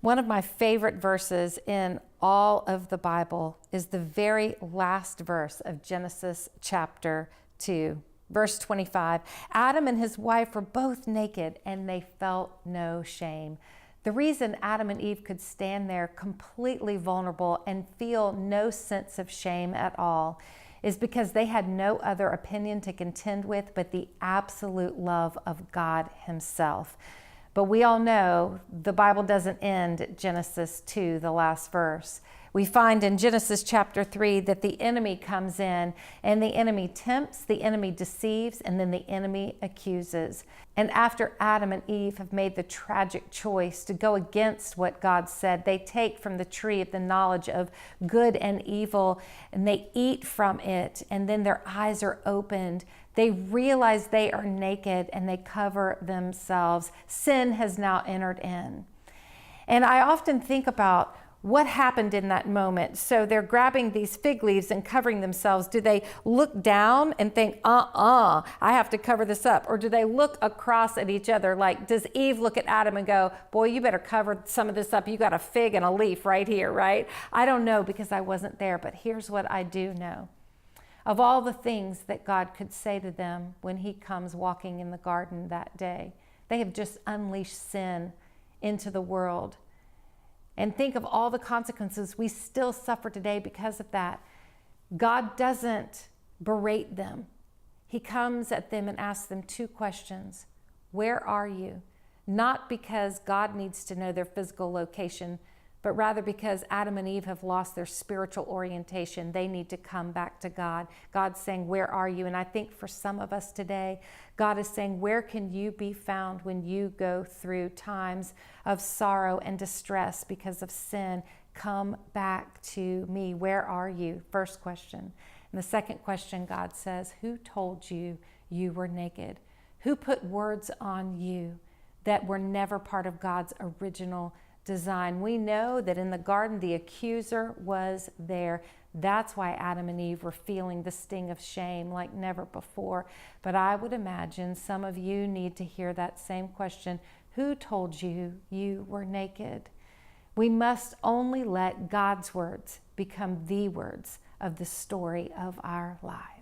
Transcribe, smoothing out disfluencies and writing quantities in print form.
One of my favorite verses in all of the Bible is the very last verse of Genesis chapter 2, verse 25. Adam and his wife were both naked and they felt no shame. The reason Adam and Eve could stand there completely vulnerable and feel no sense of shame at all is because they had no other opinion to contend with but the absolute love of God himself. But we all know the Bible doesn't end at Genesis 2, the last verse. We find in Genesis chapter 3 that the enemy comes in and the enemy tempts, the enemy deceives, and then the enemy accuses. And after Adam and Eve have made the tragic choice to go against what God said, they take from the tree of the knowledge of good and evil and they eat from it, and then their eyes are opened. They realize they are naked and they cover themselves. Sin has now entered in. And I often think about what happened in that moment. So they're grabbing these fig leaves and covering themselves. Do they look down and think, I have to cover this up? Or do they look across at each other? Like, does Eve look at Adam and go, boy, you better cover some of this up. You got a fig and a leaf right here, right? I don't know because I wasn't there, but here's what I do know. Of all the things that God could say to them when he comes walking in the garden that day, they have just unleashed sin into the world. And think of all the consequences we still suffer today because of that. God doesn't berate them. He comes at them and asks them two questions. Where are you? Not because God needs to know their physical location, but rather because Adam and Eve have lost their spiritual orientation. They need to come back to God. God's saying, where are you? And I think for some of us today, God is saying, where can you be found when you go through times of sorrow and distress because of sin? Come back to me. Where are you? First question. And the second question, God says, who told you you were naked? Who put words on you that were never part of God's original design? We know that in the garden, the accuser was there. That's why Adam and Eve were feeling the sting of shame like never before. But I would imagine some of you need to hear that same question. Who told you you were naked? We must only let God's words become the words of the story of our lives.